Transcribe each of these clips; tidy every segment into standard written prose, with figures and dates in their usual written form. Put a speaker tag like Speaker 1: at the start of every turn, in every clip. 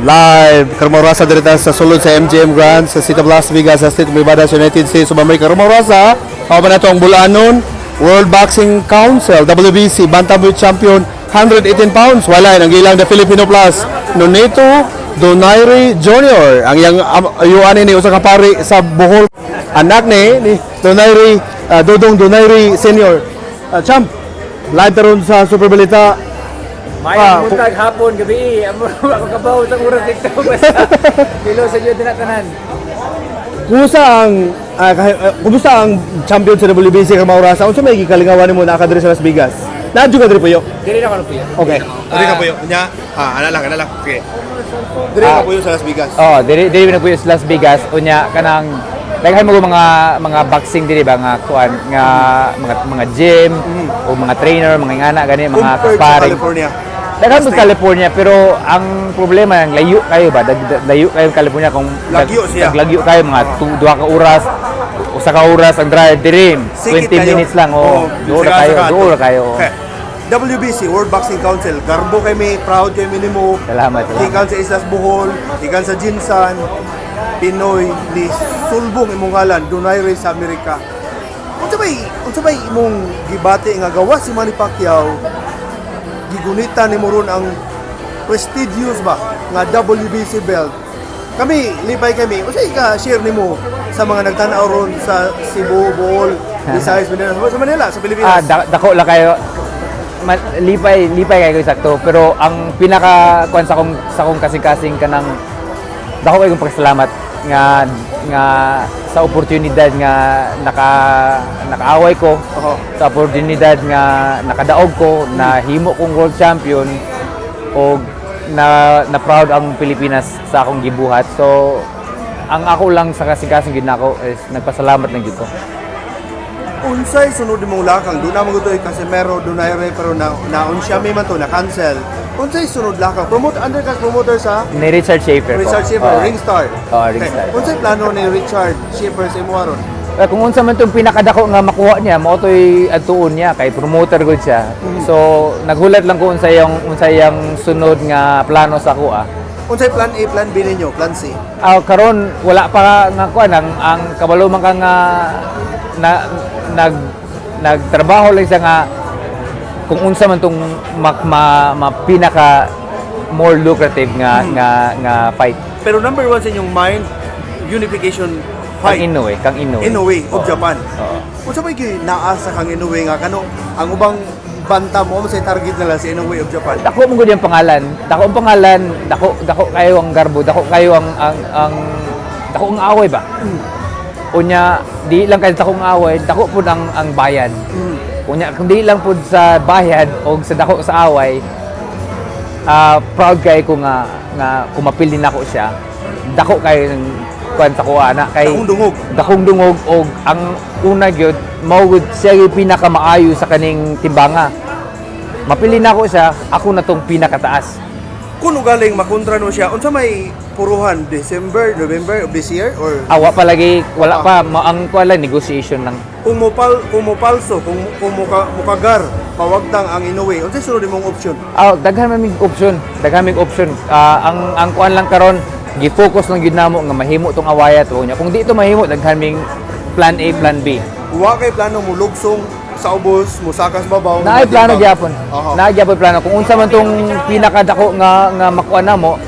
Speaker 1: Live, Karumorasa direta sa sulod sa MGM Grand sa City of Las Vegas sa State of Nevada sa United States of America. Karumorasa, ako ba na ito ang bulanon? World Boxing Council, WBC, Bantamweight Champion, 118 pounds. Wala, ang ilang the Filipino Plus, Nonito Donaire Jr. Ang iyang ayuan ni usa ka pari sa Bohol. Anak ni Donaire, Dodong Donaire Sr. Champ, live taron sa Super Balita.
Speaker 2: Mayang muntag hapon, gabi, ako kabaw sa oras dito. Basta, kilo sa iyo dinatanan.
Speaker 1: Kumusta ang champion sa WBC ka Maurasa? Unsa may gikalingawan nimo na kadiri sa Las Vegas? Nadyo ka diri puyo?
Speaker 2: Dili na ko puyo.
Speaker 1: Okay. Diri ka puyo. Nya, ana lang. Okay. Diri ka puyo sa Las Vegas.
Speaker 2: Oh, diri na puyo sa Las Vegas. Unya kanang daghan mo mga boxing diri ba nga kuan nga mga gym o mga trainer, mga ingana gani mga sparring.
Speaker 1: California.
Speaker 2: Daghan sa California pero ang problema ang layo kayo ba? Layo kayo California kung
Speaker 1: lagyo siya.
Speaker 2: Lagyo kayo mga 2 ka oras, usa ka oras ang drive diri 20 minutes lang doon kayo.
Speaker 1: Okay. WBC, World Boxing Council, garbo kay may proud kay minimo.
Speaker 2: Salamat.
Speaker 1: Ikan sa Islas Bohol, ikan sa Jinsan, Pinoy ni sulbong imong ngalan Donaire sa Amerika. Unsa bay imong gibati nga gawa si Manny Pacquiao? Gigunita ni mo ron ang prestigious ba nga WBC belt. Kami, lipay kami, usay ka share nimo sa mga nagtanaw ron sa Cebu, Bohol, Visayas, Manila, sa Pilipinas.
Speaker 2: Dako lang kayo. Lipay kayo sakto, pero ang pinaka kuan sa kong kasing-kasing kanang dako kayo pasalamat nga sa oportunidad nga nakaaway ko, sa oportunidad nga nakadaog ko na himo kong world champion o na proud ang Pilipinas sa akong gibuhat. So ang ako lang sa kasing-kasing gid nako is nagpasalamat lang gyud ko.
Speaker 1: Unsay sunod mong lakang do na mo gutoy Casimero Donaire pero naon siya may man to na cancel. Unsay sunod lakang promoter sa
Speaker 2: Ni Richard Schaefer.
Speaker 1: Ringstar.
Speaker 2: Ringstar.
Speaker 1: Unsay plano ni Richard Schaefer sa imo aron?
Speaker 2: Kung unsa man tong pinakadako nga makuha niya, mao toy adtuon niya kay promoter gud siya. So naghulat lang ko unsa yang sunod nga plano sa ako
Speaker 1: Unsay plan A, plan B ninyo, plan C?
Speaker 2: Karon wala pa nga kuan ang kabalo man ka nga nagtrabaho lang siya nga kung unsa man tong pinaka more lucrative nga fight.
Speaker 1: Pero number 1 sa inyong mind, unification fight.
Speaker 2: Kang Inoue
Speaker 1: of Japan. Unsa may naasa kang Inoue nga kano ang ubang banta mo sa target nila si Inoue of Japan?
Speaker 2: Dako mo gud yung pangalan. Dako kayo ang garbo, dako kayo ang dako ang away ba? Unya di lang kay dakong away, dako pud ang bayad. Unya kung di lang pud sa bayad o sa dako sa away, proud kay ko nga kumapil din ako siya. Dako kay kuan sa ko ana kay dakong dungog og ang una gyud mao gud siya yung pinakamaayo sa kaning timbanga. Mapili na ako siya, ako na tong pinakataas.
Speaker 1: Kuno galing makontra no siya, unsa may puruhan December, November of this year or
Speaker 2: wala pa ang kuala negotiation lang.
Speaker 1: Kung mupalso, kung mukagar, pawagtang ang Inoue, unsay sunod imong option?
Speaker 2: Daghan mamig option. Ang kuan lang karon, gi-focus lang gyud namo nga mahimo tong awaya to nya. Kung di ito mahimo, daghan ming plan A, plan B.
Speaker 1: Wa kay plano mo lugsong sa ubos, musakas babaw.
Speaker 2: Naay plano gyapon. Naay gyapon plano. Kung unsa man tong pinakadako nga makuha namo,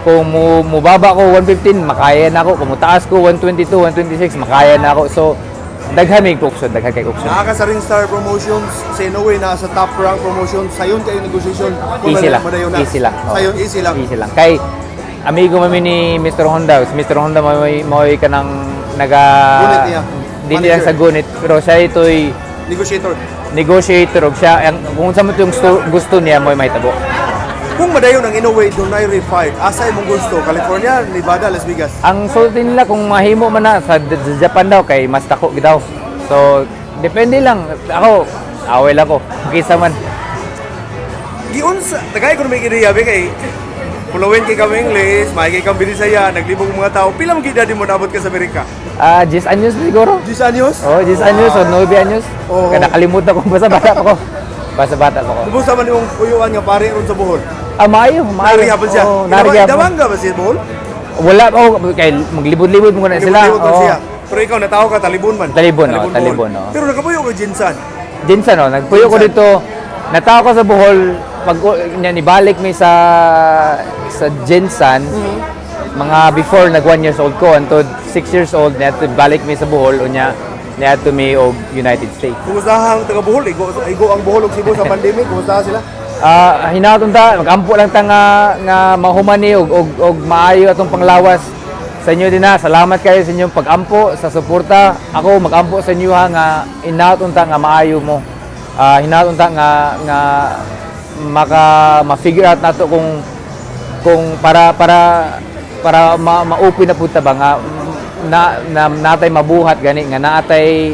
Speaker 2: kung mubaba ko 115, makaya na ako. Kung mutaas ko 122, 126, makaya na ako. So daghan kay option.
Speaker 1: Naa ka sa Ringstar Promotions, sa Inoue na sa top rank promotions, sayon kayo negotiation.
Speaker 2: Easy lang.
Speaker 1: Sayon easy lang.
Speaker 2: Kay amigo mami ni Mr. Honda. Si Mr. Honda mao kanang
Speaker 1: gunit niya.
Speaker 2: Dili lang sa gunit, pero siya ito'y negotiator og siya kung sa mo yung gusto niya mo mahitabo.
Speaker 1: Kung madayon ang Inoue Donaire fight, asa imong gusto? California, Nevada, Las Vegas?
Speaker 2: Ang sulti nila kung mahimo man na sa Japan daw kay mas dako gid daw. So depende lang. Ako away lang ko. Kaysa man.
Speaker 1: Giunsa, tagay ko may gidiyabi kay Pulawin kay kami English, makikay kang Binisaya, naglibog mga tao. Pila mo gida di mo nabot ka sa Amerika?
Speaker 2: 10 anyos siguro.
Speaker 1: 10 anyos?
Speaker 2: 10 anyos o 9 anyos. Kada kalimutan ko basta bata ko.
Speaker 1: Kubusta man yung uyuan nga pare ron sa Bohol?
Speaker 2: Maayo.
Speaker 3: Narihabol siya.
Speaker 2: Oo, narihabol.
Speaker 3: Idawang ka ba si Bol?
Speaker 2: Wala, kay maglibod-libod mo na sila.
Speaker 3: Libot-libot
Speaker 2: Oo.
Speaker 3: siya. Pero ikaw, natawa ka, talibon man.
Speaker 2: Talibon,
Speaker 3: Bol. Pero nakapuyo ka, Jinsan.
Speaker 2: Jinsan, nagpuyo ko dito. Natawa ko sa Bohol. Pag nibalik mi sa Jinsan, mga before nag 1 years old ko, until 6 years old, nato balik mi sa Bohol, unya nato mi og United States.
Speaker 3: Kumusta ang taga Bohol? Igo ang Bohol og Cebu sa pandemic. Kumusta sila?
Speaker 2: Hinaton ta, magampo lang ta nga mahumani og maayo atong panglawas sa inyo din na. Salamat kayo sa inyong pag-ampo, sa suporta. Ako mag-ampo sa inyo ha nga hinaton ta nga maayo mo. Hinaton ta nga ma-figure out nato kung para ma-open na pud ta ba nga natay mabuhat gani nga natay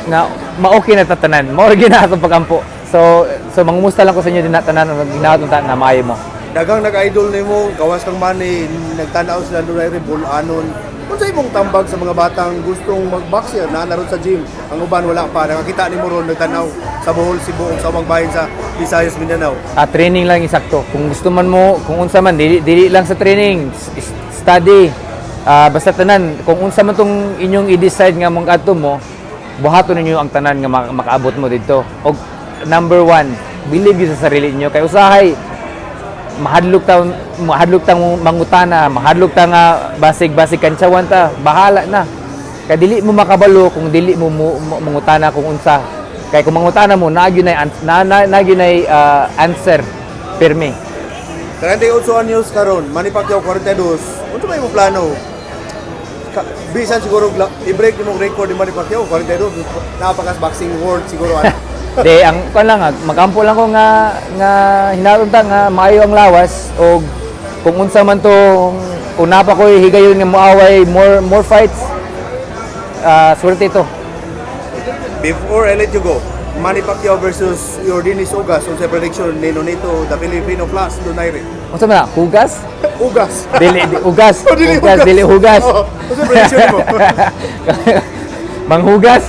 Speaker 2: nga ma-okay na tatanan. Mao gina atong pag-ampo. So mangumusta lang ko sa inyo din tanan nga ginaton ta nga maayo mo.
Speaker 3: Dagang nag-idol nimo, gawas kang money, nagtanaw sila Donaire Bulanon. Unsa imong tambag sa mga batang gustong mag-boxer na naroon sa gym? Ang uban wala pa, nakakita nimo ron nagtanaw sa Bohol, Cebu, sa ubang bahin sa Visayas, Mindanao.
Speaker 2: Training lang isakto. Kung gusto man mo, kung unsa man dili lang sa training, study. Basta tanan, kung unsa man tong inyong i-decide nga mong adto mo, buhaton ninyo ang tanan nga makaabot mo dito. Og number 1, believe you sa sarili niyo kay usahay mahadlok ta mangutana, mahadlok ta nga basig kantsawan ta, bahala na. Kay dili mo makabalo kung dili mo mangutana kung unsa. Kay kung mangutana mo nagyo nay answer pirmi.
Speaker 3: 38 anyos karon, Manny Pacquiao 42. Unsa may imong plano? Bisan siguro i-break mo record ni Manny Pacquiao 42. Napakas boxing world siguro ano.
Speaker 2: De ang kan lang magampo lang ko nga hinaton ta nga maayo ang lawas og kung unsa man to kung napa ko higayon nga moaway more fights swerte ito.
Speaker 3: Before I let you go, Manny Pacquiao versus your Dennis Ugas sa prediction ni Nonito, the Filipino Plus Donaire.
Speaker 2: Unsa man hugas?
Speaker 3: Ugas.
Speaker 2: Dili ugas. Dili hugas.
Speaker 3: Sa prediction mo.
Speaker 2: Manghugas.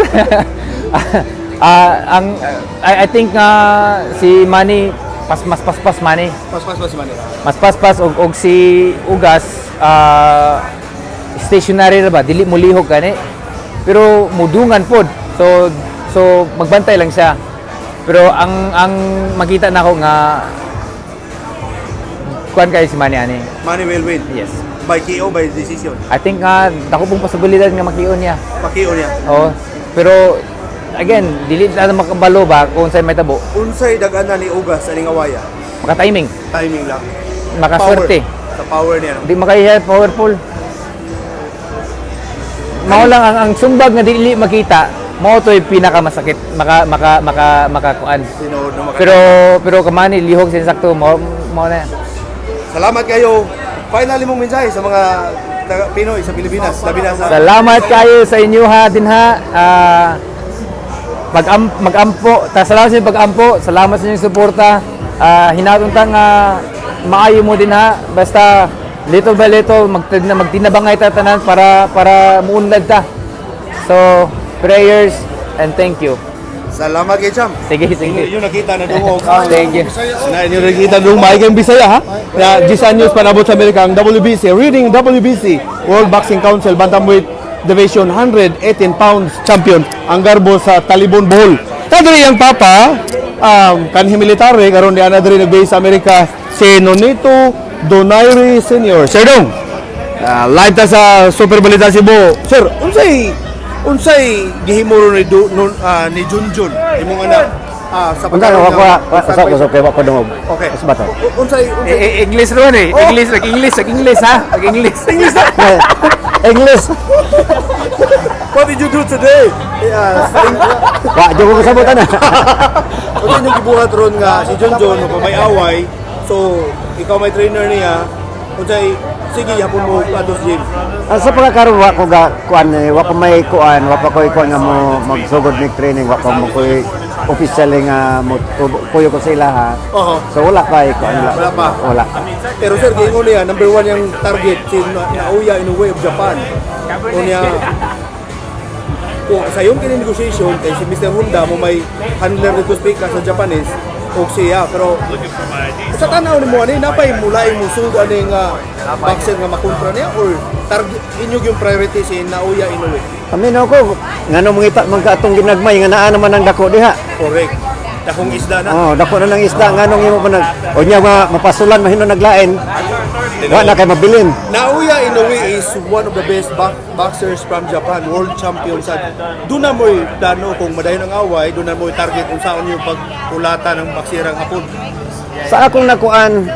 Speaker 2: I think si Manny mas paspas Manny.
Speaker 3: Pas si Manny.
Speaker 2: Mas paspas og si Ugas stationary ra ba dili mo lihok gani. Pero mudungan pod. So magbantay lang siya. Pero ang makita nako nga kuan kay si Manny ani.
Speaker 3: Manny will win.
Speaker 2: Yes.
Speaker 3: By KO, by decision.
Speaker 2: I think dako pong posibilidad nga makion niya.
Speaker 3: Pacquiao niya.
Speaker 2: Oo. Pero again, dili na makabalo ba kung sa'y may tabo.
Speaker 3: Unsay dagana ni Ugas sa Lingawaya?
Speaker 2: Maka-timing,
Speaker 3: Timing lang.
Speaker 2: makaswerte.
Speaker 3: Sa power niya.
Speaker 2: Di makahiya, powerful. Mao lang ang sumbag nga dili makita, mao to'y pinakamasakit, makakuan.
Speaker 3: Sinood na
Speaker 2: Pero kamani lihok sinsakto mao na.
Speaker 3: Salamat kayo. Finally mong mensahe sa mga Pinoy sa Pilipinas. Labi na sa
Speaker 2: Salamat kayo sa inyo ha dinha. Mag-ampo. Salamat sa inyong pag-ampo. Salamat sa inyong suporta. Hinaton ta nga maayo mo din ha. Basta little by little magtinabangay ta tanan para muunlad ta. So, prayers and thank you.
Speaker 3: Salamat kay Cham.
Speaker 2: Sige.
Speaker 3: Yung nakita na doon.
Speaker 2: Thank you.
Speaker 1: Na inyo nakikita doon mahigang Bisaya ha. Na 10 anyos panabot sa Amerika ang WBC, reading WBC, World Boxing Council Bantamweight Division 118 pounds champion ang garbo sa Talibon Bohol. Tadri ang papa kanhi military karon di ana diri nag-base sa Amerika si Nonito Donaire Jr. Sir Dong. Live ta sa Super Balita Cebu. Sir, unsay gihimo ni ni Junjun imong anak sa pagkaroon
Speaker 2: Pasok kay wa pa dungog.
Speaker 3: Okay.
Speaker 2: Bato.
Speaker 3: Unsay
Speaker 2: English ron eh. English ha. English. English.
Speaker 3: what did you do today?
Speaker 2: Wa jogo ko sabutan na.
Speaker 3: Ano yung gibuhat ron nga si Junjun kung may away, so ikaw may trainer niya, unsay sige hapon mo atos gym.
Speaker 4: Sa pagkakaroon wa ko ga kuan wa pa may kuan wa pa ko ikuan nga mo magsugod ni training wa pa mo ko officially nga mo kuyo ko sila ha.
Speaker 3: Oho.
Speaker 4: So wala pa ikuan
Speaker 3: Wala pa.
Speaker 4: Wala.
Speaker 3: Pero sir, gingon niya, number 1 yung target, si Naoya Inoue of Japan. Unya, kung sa yung kini negotiation, kay si Mr. Honda mo may handler dito speak sa Japanese, og siya pero sa tanaw nimo ani napay mulay mo sud ani nga boxer nga makontra niya or target inyo yung priority si Naoya Inoue.
Speaker 4: Kami na ako, ngano mangita magkatong ginagmay nga naa naman ang dako diha.
Speaker 3: Correct. Dakong isda na.
Speaker 4: Oh, dako na ng isda nganong imo pa nag o nya mapasulan mahino naglain. Wa na kay mabilin.
Speaker 3: Naoya Inoue is one of the best boxers from Japan, world champion sa. Doon na mo'y plano kung madayon ang away, doon na mo'y target kung saan yung pagkulatan ng baksirang hapon.
Speaker 4: Sa akong nakuan,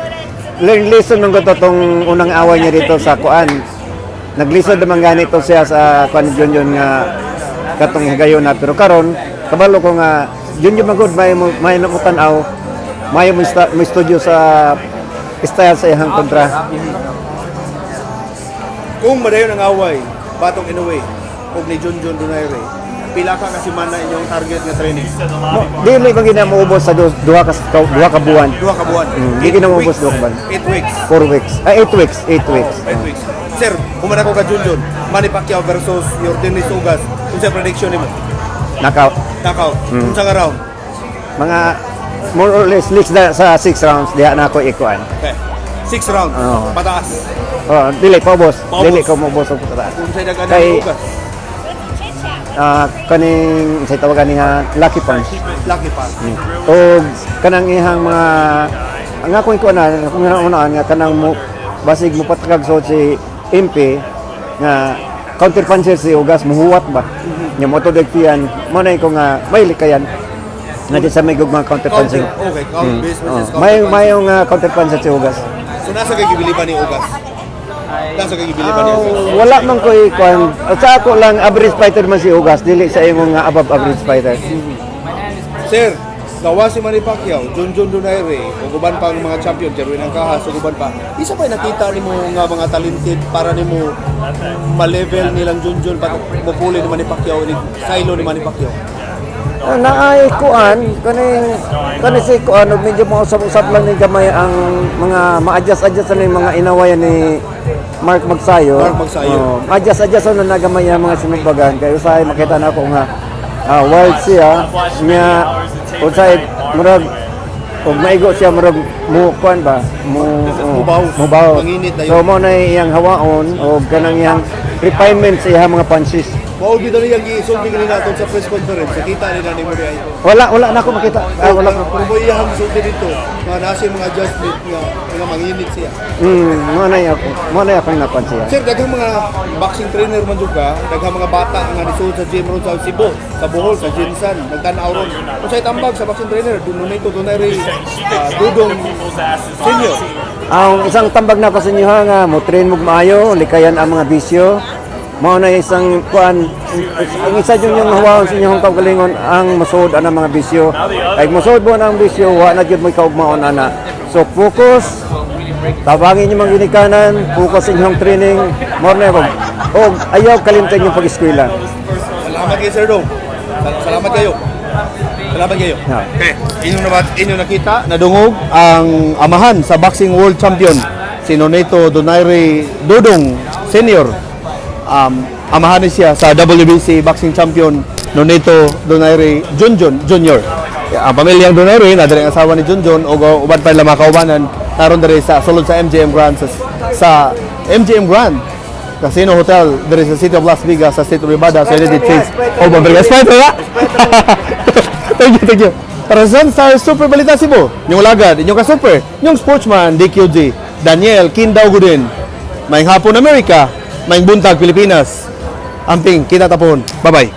Speaker 4: learn lesson nung tong unang away niya dito sa kuan. Naglisod naman ganito siya sa kuan Junjun nga katong higayon na pero karon kabalo ko nga Junjun magud may nakutanaw may mo studio sa style sa iyang kontra.
Speaker 3: Kung madayon ang away, batong Inoue, kung ni Junjun Donaire, pila ka kasi man na inyong target nga training?
Speaker 4: Dili ba gina maubos sa duha ka buwan.
Speaker 3: 2 ka buwan.
Speaker 4: Di gina maubos duha ka buwan.
Speaker 3: 8 weeks.
Speaker 4: 4 weeks. 8 weeks. 8 weeks.
Speaker 3: 8 weeks. Sir, kumana ko ka Junjun, Manny Pacquiao versus Yordenis Ugas, kung sa prediction nimo?
Speaker 4: Knockout.
Speaker 3: Knockout. Kung sa nga round?
Speaker 4: Mga more or less least sa 6 rounds diha na ako ikuan.
Speaker 3: Okay. 6 rounds.
Speaker 4: Oo.
Speaker 3: Pataas.
Speaker 4: Oh, dili paubos.
Speaker 3: Paubos.
Speaker 4: Dili ko maubos og pataas.
Speaker 3: Kung sa'y nag-ano
Speaker 4: Kay-
Speaker 3: Ugas,
Speaker 4: Kaning sa tawagan niya lucky punch.
Speaker 3: lucky pass.
Speaker 4: O kanang ihang mga ang ako ko na kung unaan nga kanang mo basig mo patakag so si MP nga counter puncher si Ugas muhuwat ba. Nya mo to dagtian mo na ko nga may likayan nga di sa may gugmang counter punching.
Speaker 3: Okay, count base versus counter
Speaker 4: May
Speaker 3: punch.
Speaker 4: mayong counter puncher si Ugas.
Speaker 3: So nasa kay gibiliban ni Ugas? Nasa kay gibiliban ni Ugas?
Speaker 4: Wala man ko ikuan. Sa ako lang average fighter man si Ugas dili sa imong nga above average fighter.
Speaker 3: Sir, gawa si Manny Pacquiao, Junjun Donaire, o guban pa ang mga champion, Jerwin ang kahas, o guban pa. Isa pa nakita ni mo nga mga talented para ni mo ma-level nilang Junjun pati mapuli ni Manny Pacquiao, ni silo ni Manny Pacquiao.
Speaker 4: Naay kuan kani si kuan medyo mo usap-usap lang ni gamay ang mga ma-adjust ni mga inawayan ni Mark Magsayo.
Speaker 3: Mark Magsayo.
Speaker 4: Adjust na nagamay ang mga sinubagan kay usay makita na ako nga wild siya nya usay murag og maigo siya murag mo kuan ba
Speaker 3: Mubaw. Manginit na yun.
Speaker 4: so mo na iyang hawaon og kanang iyang refinement sa iyang mga punches.
Speaker 3: Maul bitaw niyang gisulti ni naton sa press conference, nakita nila ni Muriay.
Speaker 4: Wala na ako makita. Wala.
Speaker 3: Kung mo iyang gisulti dito, nga nasa yung mga adjustment nga manginit siya.
Speaker 4: Mo na ako napansin.
Speaker 3: Sir, daghang mga boxing trainer man jud ka, daghang mga bata nga nisuod sa gym ron sa Cebu, sa Bohol, sa Jinsan, nagtan-aw ron. Kung sa'y tambag sa boxing trainer, Nonito Donaire Dudong Senior.
Speaker 4: Ang isang tambag na pa sa inyo ha, nga mo train mo maayo, likayan ang mga bisyo. Mao na isang kuan ang isa yung hawaon sa inyong kaugalingon ang masud ana mga bisyo. Ay masud mo ang bisyo, wa na gyud mo kaugmaon ana. So focus, tabangin niyo mga ginikanan, focus sa inyong training, more na og ayaw kalimtan yung pag-eskwela.
Speaker 3: Salamat kayo, Sir Dong. Salamat kayo. Salamat kayo.
Speaker 4: Yeah.
Speaker 3: Okay, inyong nakita, nadungog ang amahan sa boxing world champion, si Nonito Donaire Dudong Senior. Amahan ni siya sa WBC boxing champion Nonito Donaire Jr. Ang pamilyang Donaire na diri ang asawa ni Junjun o uban pa nila mga kaubanan naron diri sa sulod sa MGM Grand sa MGM Grand Casino Hotel diri sa City of Las Vegas sa State of Nevada sa United States. Oh, mabalik Sprite na. Thank you. Tarzan sa Super Balita Cebu. Yung lagad, inyong ka-super, yung sportsman DQG, Daniel Kindaw Gudin. Maayong hapon Amerika. Maing buntag Pilipinas. Amping kita tapon. Bye-bye.